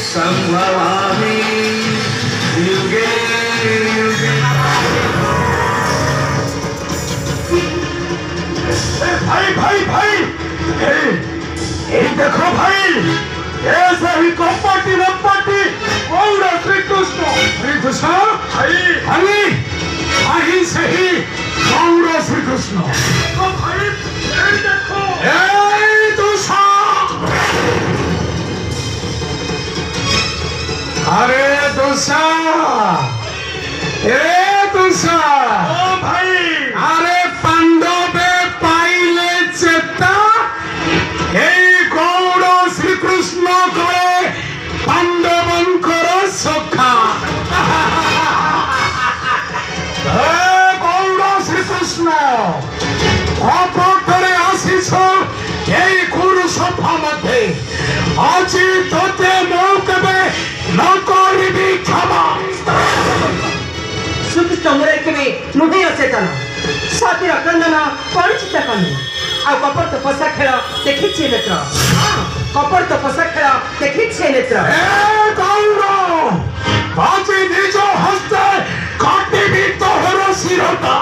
संभवामि युगे এই কপটি রপ্পটি গৌর শ্রীকৃষ্ণ শ্রীকৃষ্ণ আমি আহি সেই গৌর শ্রীকৃষ্ণ ভাই এই দেখো এই দোষা আরে দোষা এ দোষা ও ভাই আরে পাণ্ডবে পাইলে চেতা এই গৌর শ্রীকৃষ্ণ করে পাণ্ডবঙ্কর সখা গৌর শ্রীকৃষ্ণ অপরে আসিছ এই গুরু সভা মধ্যে আজি তোতে মৌকবে ন করিবি ক্ষমা শ্রীকৃষ্ণ মোরে কেবে নুহে অচেতন সাতির ক্রন্দন পরিচিত কନু ଆଉ କପଟ ତପସ୍ୟା ଖେଳ ଦେଖିଛି ନେତ୍ର କପଟ ତପସ୍ୟା ଖେଳ ଦେଖିଛି ନେତ୍ର ଗୌର ଆଜି ନିଜ ହସ୍ତେ କାଟିବି ତୋର ଶିରଟା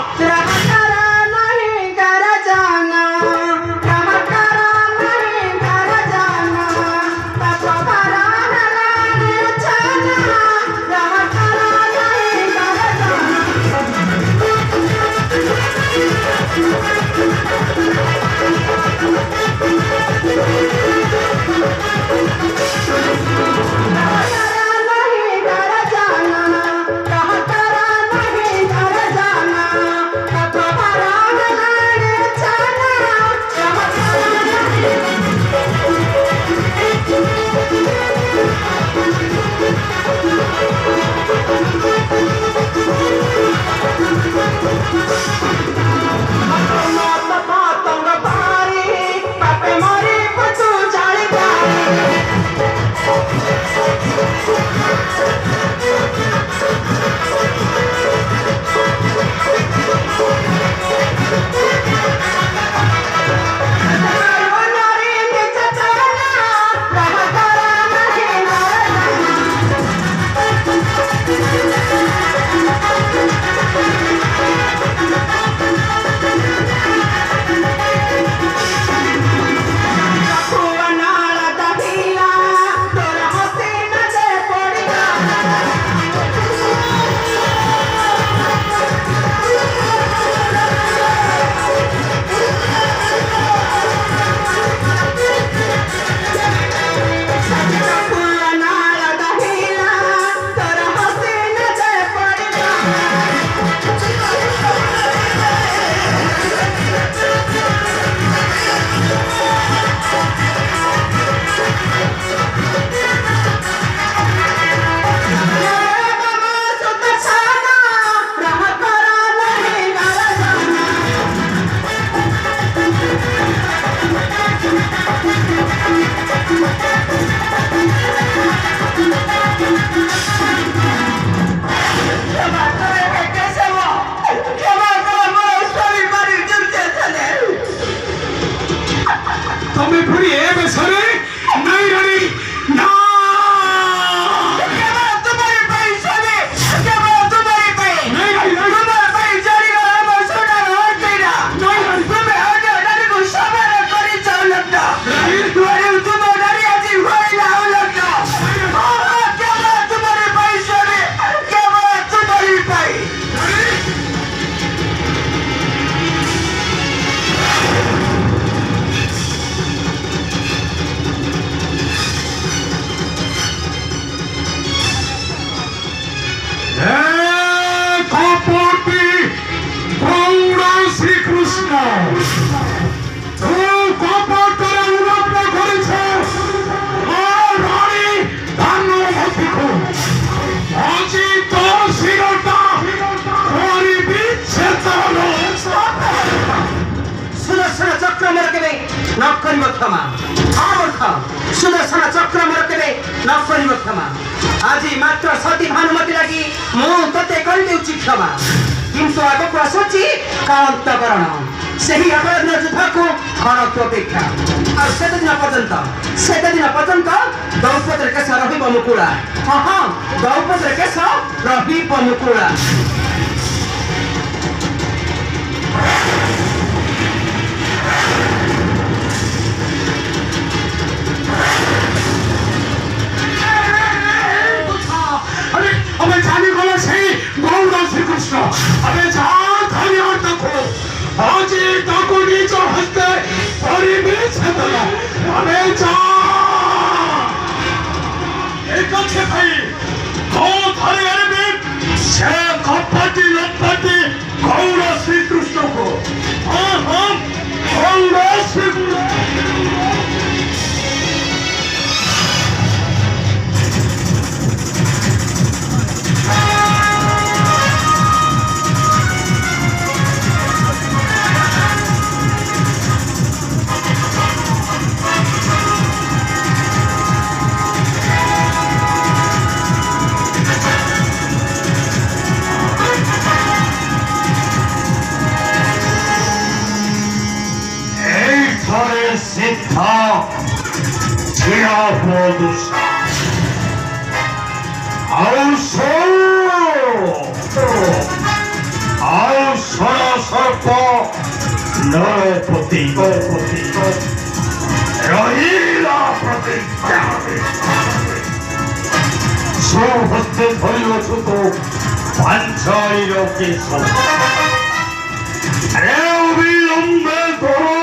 তুমি পুরি এ বেসরে নাই রানী না क्षमा सुदर्शन चक्र मोर केबे न करिब क्षमा आज मात्र सती भानुमती लागि मु तते करि देउछि क्षमा किंतु आगको आसुछि कांतकरण सही अपराध युद्ध को खरक अपेक्षा और सेदिन पर्यंत द्रौपदी केश रही मुकुड़ा हाँ द्रौपदी केश रही मुकुड़ा শ্রীকৃষ্ণ আমি যা খালি আর দেখো আজি তাকে নিজ হস্তে পরিবেশে দিল আমি যা ঠিক আছে ভাই ধরে আনবে সে কপাটি লপাটি গৌর শ্রীকৃষ্ণকে গৌর শ্রীকৃষ্ণ সিদ্ধা ছিয়া প্রদূষা আউ সর্প নরপতি রহিলা প্রতিজ্ঞা সুহস্তে ধরিয়াছ তো পাঞ্চালীর কেশ রে অবিলম্বে ধরো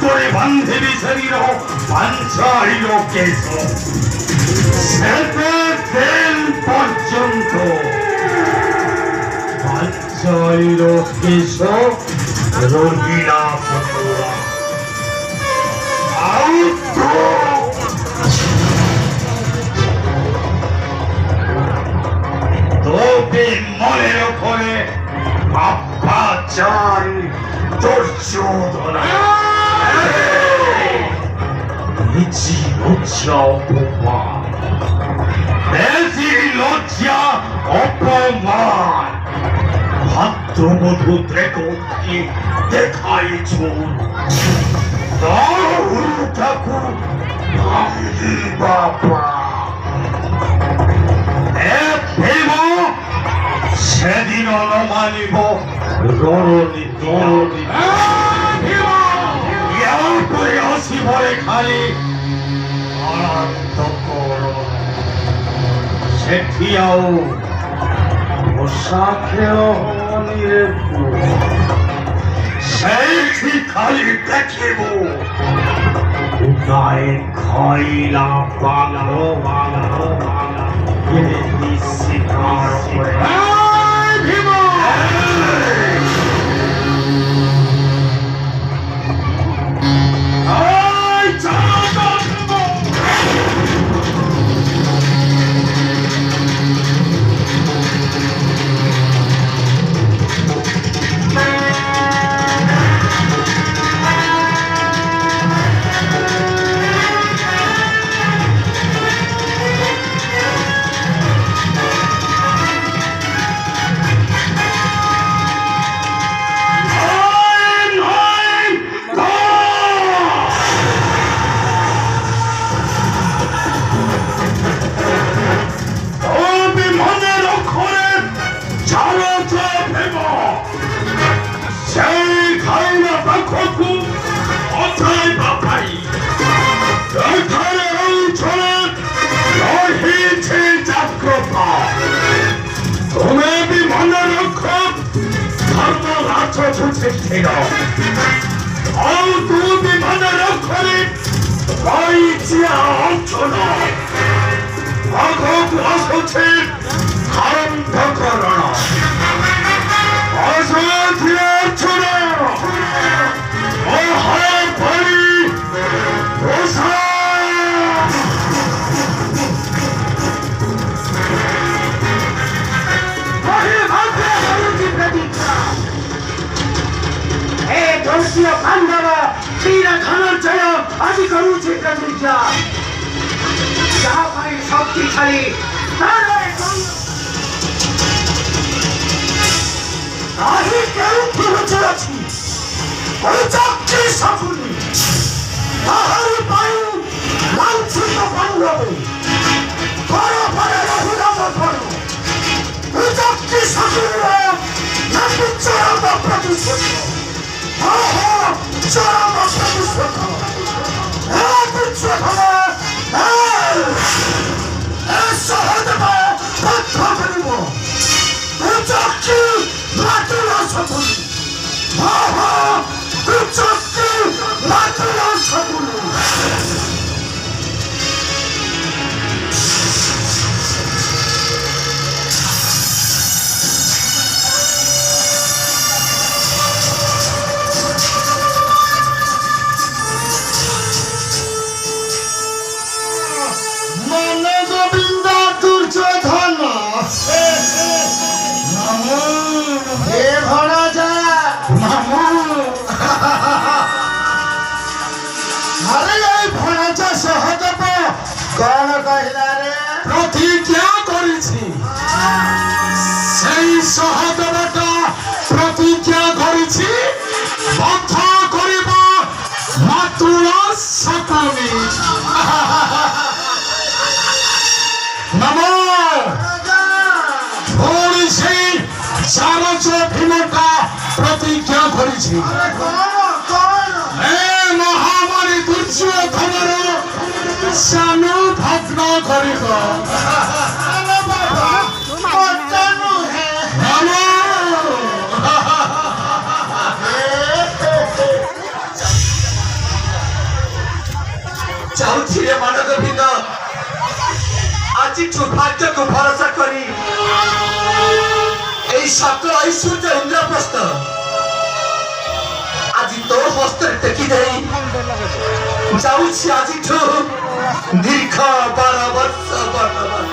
করে বান্ধবী শরীর পাঞ্চালীর কেশ সেদিন পর্যন্ত পাঞ্চালীর কেশ রহিলা পটুয়া তবে মনের ওপরে আব্বাচার দুর্যোধন বেশি লজ্জা অপমান ভাদ্রমধু ত্রেকটি দেখাইছ ঠাকুর বাবা সেদিন অনুমানিব রণনি তরণি করে আসি বলে খালি সেঠিয়াও পোশাকেও সেইটি খালি দেখিব উদয় খইলা বাংলো শিকার করে শক্তিশালী চরম କରିଛି ଆରେ କଣ ଏ ମହାମାରୀ ଦୁର୍ଯ୍ୟୋଧନର ସାନ ଭଗ୍ନ କରିବ ଆରେ ବାବା ମଜା ନୁହେଁ ଯାଉଛି ରେ ମାନକ ଭିନ୍ନ ଆଜିଠୁ ଭାଗ୍ୟକୁ ଭରସା କରି এই সকল ঐশ্বর্য ইন্দ্রপ্রস্থ আজি তো হস্তের টেকি দেই যাଉଛି আজিঠু দীর্ঘ 12 ବର୍ଷ বনবাস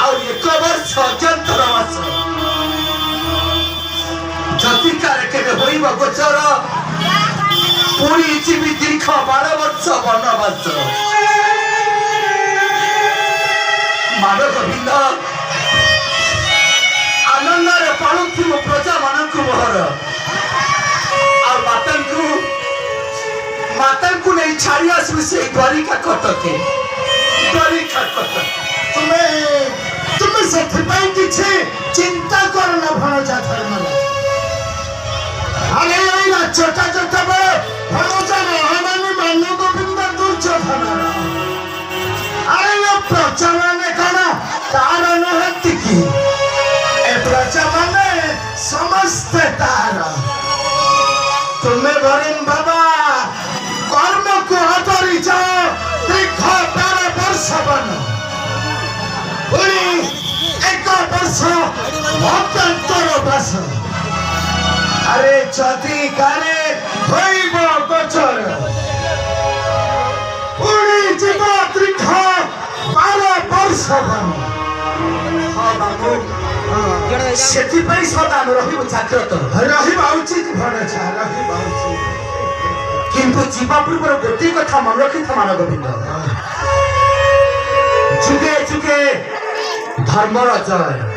ଆଉ 1 ବର୍ଷ ଅଜ୍ଞାତବାସ ଯତିକାରେ କେବେ ହୋଇବ ଗୋଚର ପୁଣି ଯିବି ଦୀର୍ଘ 12 ବର୍ଷ ବନବାସ ମାନକ ଭିନ୍ନ ଆନନ୍ଦରେ ପାଳୁଥିବ ପ୍ରଜାମାନଙ୍କୁ ମୋହର ଆଉ ମାତାଙ୍କୁ ନେଇ ଛାଡ଼ି ଆସିବୁ ସେଇ ଦ୍ୱାରିକା କଟକେ ଦ୍ୱାରିକା କଟକ ତୁମେ ସେଥିପାଇଁ କିଛି ଚିନ୍ତା କରନା ଭଣଜା ଧର୍ମରାଜ ଆରେ ଏଇ ରାଜ୍ୟଟା ଯେତେବେଳେ ଭଣଜା ମହାମାନେ ମାନଗୋବିନ୍ଦ ଦୁର୍ଯ୍ୟୋଧନର ଆରେ ଏ ପ୍ରଜାମାନେ କଣ ତାର ନୁହନ୍ତି କି ଏ ପ୍ରଜାମାନେ ସମସ୍ତେ ତାର ତୁମେ ବରିଣ ବାବା କର୍ମକୁ ଆଦରି ଯାଅ ଦୀର୍ଘ 12 ବର୍ଷ ବନ ପୁଣି 1 ବର୍ଷ ଅତ୍ୟନ୍ତର ବାସ আরে যদি কারে হইব গোচর পুଣି ଯିବ ଦୀର୍ଘ 12 ବର୍ଷ ବନ ସେଥିପାଇଁ ସଦା ଆମେ ରହିବୁ ଜାଗ୍ରତ ରହିବା ଉଚିତ ଭଣଜା ରହିବା ଉଚିତ କିନ୍ତୁ ଯିବା ପୂର୍ବରୁ ଗୋଟିଏ କଥା ମନେ ରଖିଥା ମାନଗୋବିନ୍ଦ ଯୁଗେ ଯୁଗେ ଧର୍ମର ଜୟ